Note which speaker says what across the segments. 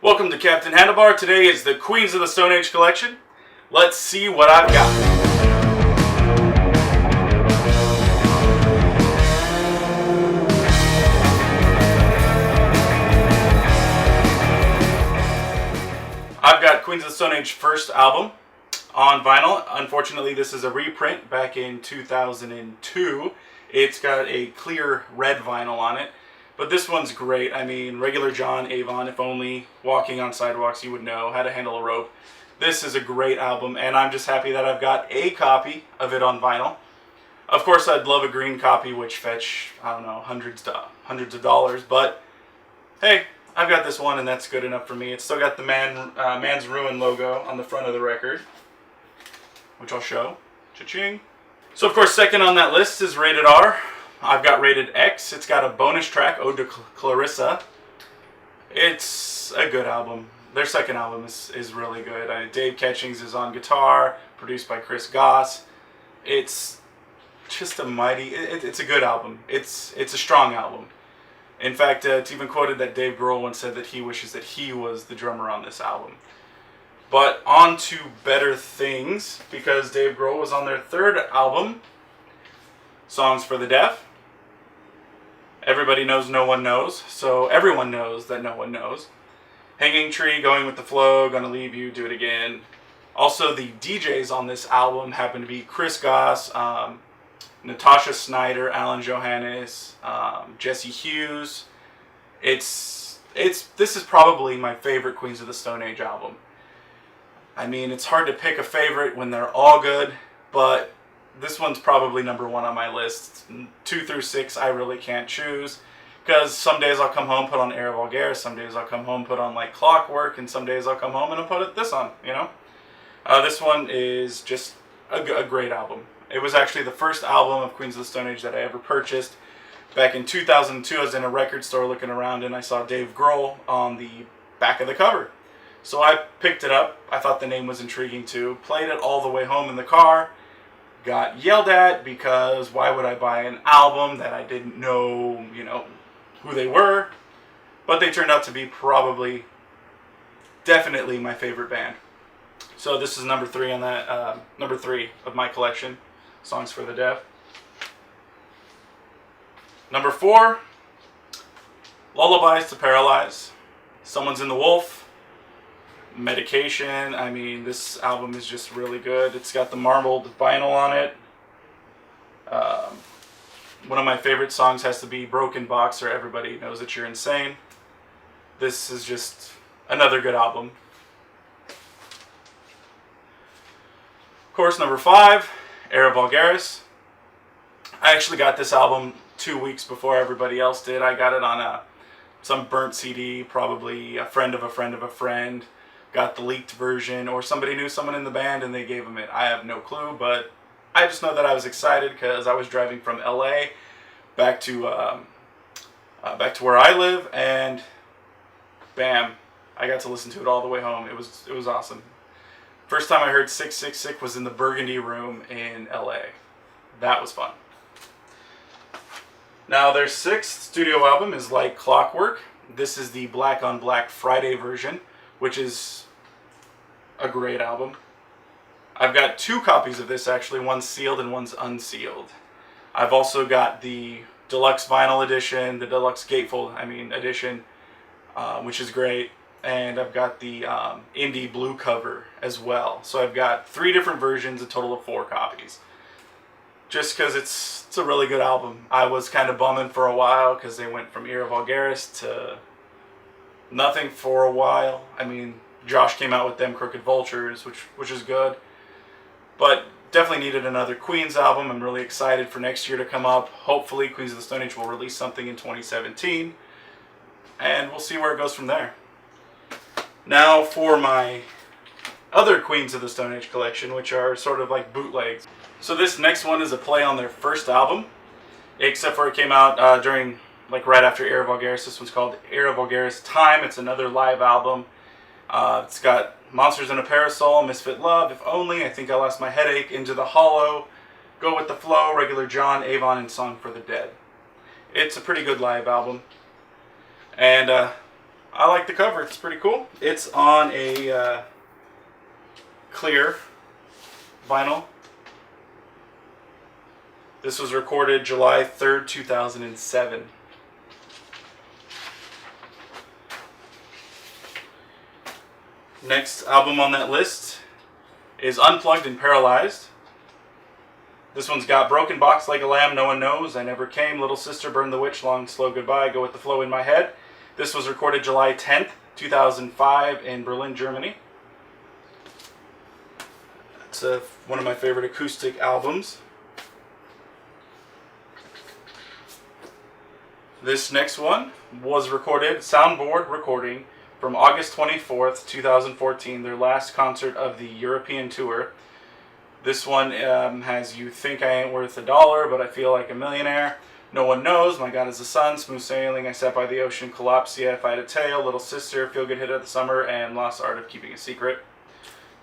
Speaker 1: Welcome to Captain Handlebar. Today is the Queens of the Stone Age collection. Let's see what I've got. I've got Queens of the Stone Age first album on vinyl. Unfortunately, this is a reprint back in 2002. It's got a clear red vinyl on it. But this one's great. I mean, regular John Avon, if only walking on sidewalks you would know how to handle a rope. This is a great album, and I'm just happy that I've got a copy of it on vinyl. Of course, I'd love a green copy, which fetch, I don't know, hundreds of dollars. But hey, I've got this one, and that's good enough for me. It's still got the Man's Ruin logo on the front of the record, which I'll show. Cha-ching. So, of course, second on that list is Rated R. I've got Rated X. It's got a bonus track, Ode to Clarissa. It's a good album. Their second album is really good. Dave Catchings is on guitar, produced by Chris Goss. It's just a mighty... It's a good album. It's a strong album. In fact, it's even quoted that Dave Grohl once said that he wishes that he was the drummer on this album. But on to better things, because Dave Grohl was on their third album, Songs for the Deaf. Everybody knows no one knows, so everyone knows that no one knows. Hanging Tree, Going with the Flow, Gonna Leave You, Do It Again. Also, the DJs on this album happen to be Chris Goss, Natasha Snyder, Alan Johannes, Jesse Hughes. This is probably my favorite Queens of the Stone Age album. I mean, it's hard to pick a favorite when they're all good, but this one's probably number one on my list. 2 through 6, I really can't choose. Because some days I'll come home, put on Era Vulgaris, some days I'll come home, put on like Clockwork, and some days I'll come home and I'll put this on, you know? This one is just a great album. It was actually the first album of Queens of the Stone Age that I ever purchased. Back in 2002, I was in a record store looking around and I saw Dave Grohl on the back of the cover. So I picked it up. I thought the name was intriguing too. Played it all the way home in the car. Got yelled at because why would I buy an album that I didn't know, who they were. But they turned out to be definitely my favorite band. So this is number 3 on that, number 3 of my collection, Songs for the Deaf. Number 4, Lullabies to Paralyze, Someone's in the Wolf, Medication. I mean, this album is just really good. It's got the marbled vinyl on it. One of my favorite songs has to be Broken Boxer, Everybody Knows That You're Insane. This is just another good album. Of course, number 5, Era Vulgaris. I actually got this album 2 weeks before everybody else did. I got it on some burnt CD, probably a friend of a friend of a friend. Got the leaked version, or somebody knew someone in the band and they gave them it. I have no clue, but I just know that I was excited because I was driving from LA back to where I live, and bam, I got to listen to it all the way home. It was awesome. First time I heard 666 was in the Burgundy Room in LA. That was fun. Now their 6th studio album is Like Clockwork. This is the Black on Black Friday version, which is a great album. I've got 2 copies of this actually, one's sealed and one's unsealed. I've also got the deluxe vinyl edition, the deluxe gatefold edition, which is great, and I've got the indie blue cover as well. So I've got 3 different versions, a total of 4 copies. Just because it's a really good album. I was kind of bumming for a while because they went from Era Vulgaris to nothing for a while. I mean, Josh came out with them Crooked Vultures, which is good. But definitely needed another Queens album. I'm really excited for next year to come up. Hopefully Queens of the Stone Age will release something in 2017. And we'll see where it goes from there. Now for my other Queens of the Stone Age collection, which are sort of like bootlegs. So this next one is a play on their first album, except for it came out right after Era Vulgaris. This one's called Era Vulgaris Time. It's another live album. It's got Monsters in a Parasol, Misfit Love, If Only, I Think I Lost My Headache, Into the Hollow, Go with the Flow, Regular John, Avon, and Song for the Dead. It's a pretty good live album. And I like the cover. It's pretty cool. It's on a clear vinyl. This was recorded July 3rd, 2007. Next album on that list is Unplugged and Paralyzed. This one's got Broken Box Like a Lamb, No One Knows, I Never Came, Little Sister, Burn the Witch, Long Slow Goodbye, Go With the Flow in My Head. This was recorded July 10th, 2005 in Berlin, Germany. It's one of my favorite acoustic albums. This next one was recorded, soundboard recording, from August 24th, 2014, their last concert of the European tour. This one has You Think I Ain't Worth a Dollar, But I Feel Like a Millionaire, No One Knows, My God is the Sun, Smooth Sailing, I Sat by the Ocean, Collapsia, If I Had a Tail, Little Sister, Feel Good Hit of the Summer, and Lost Art of Keeping a Secret.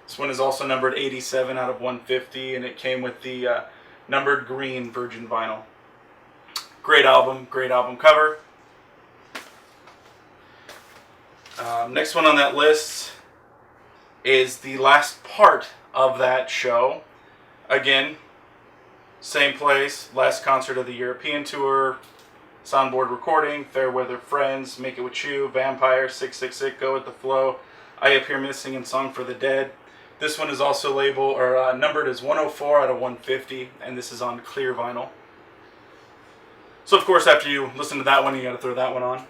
Speaker 1: This one is also numbered 87 out of 150, and it came with the numbered green virgin vinyl. Great album cover. Next one on that list is the last part of that show. Again, same place, last concert of the European tour, soundboard recording, Fair Weather Friends, Make It With You, Vampire, 666, Go With the Flow, I Appear Missing, and Song for the Dead. This one is also labeled or numbered as 104 out of 150, and this is on clear vinyl. So of course, after you listen to that one, you got to throw that one on.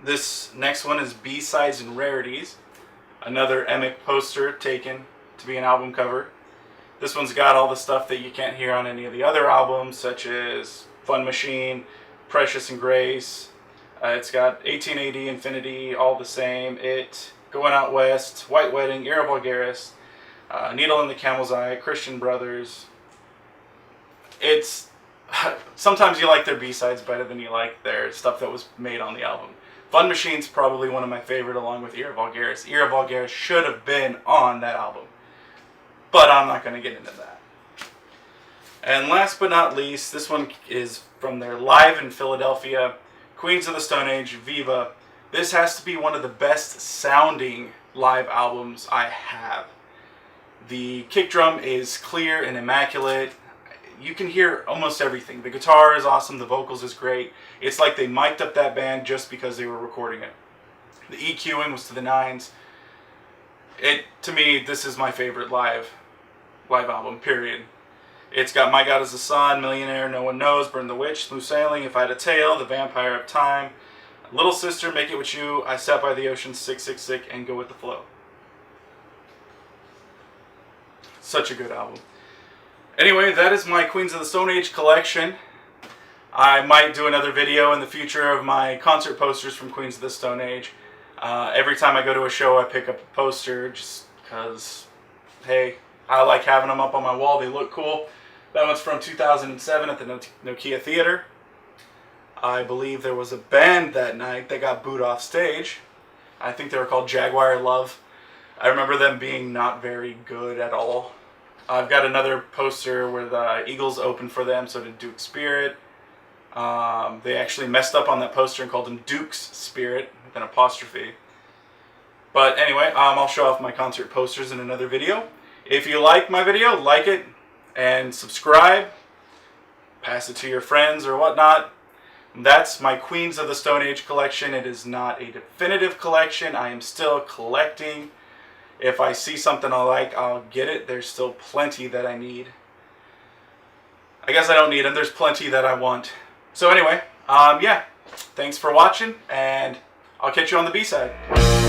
Speaker 1: This next one is B-Sides and Rarities. Another Emic poster taken to be an album cover. This one's got all the stuff that you can't hear on any of the other albums, such as Fun Machine, Precious and Grace. It's got 1880, Infinity, All the Same, It, Going Out West, White Wedding, Era Vulgaris, Needle in the Camel's Eye, Christian Brothers. It's sometimes you like their B-sides better than you like their stuff that was made on the album. Fun Machine's probably one of my favorite, along with Era Vulgaris. Era Vulgaris should have been on that album, but I'm not going to get into that. And last but not least, this one is from their Live in Philadelphia, Queens of the Stone Age, Viva. This has to be one of the best sounding live albums I have. The kick drum is clear and immaculate. You can hear almost everything. The guitar is awesome, the vocals is great. It's like they mic'd up that band just because they were recording it. The EQing was to the nines. To me, this is my favorite live album, period. It's got My God is the Sun, Millionaire, No One Knows, Burn the Witch, Smooth Sailing, If I Had a Tail, The Vampire of Time, Little Sister, Make It With You, I Sat by the Ocean, 666, and Go With the Flow. Such a good album. Anyway, that is my Queens of the Stone Age collection. I might do another video in the future of my concert posters from Queens of the Stone Age. Every time I go to a show, I pick up a poster just because, hey, I like having them up on my wall. They look cool. That one's from 2007 at the Nokia Theater. I believe there was a band that night that got booed off stage. I think they were called Jaguar Love. I remember them being not very good at all. I've got another poster where the Eagles opened for them, so did Duke Spirit. They actually messed up on that poster and called them Duke's Spirit with an apostrophe. But anyway, I'll show off my concert posters in another video. If you like my video, like it and subscribe. Pass it to your friends or whatnot. That's my Queens of the Stone Age collection. It is not a definitive collection. I am still collecting. If I see something I like, I'll get it. There's still plenty that I need. I guess I don't need them. There's plenty that I want. So anyway, yeah. Thanks for watching, and I'll catch you on the B-side.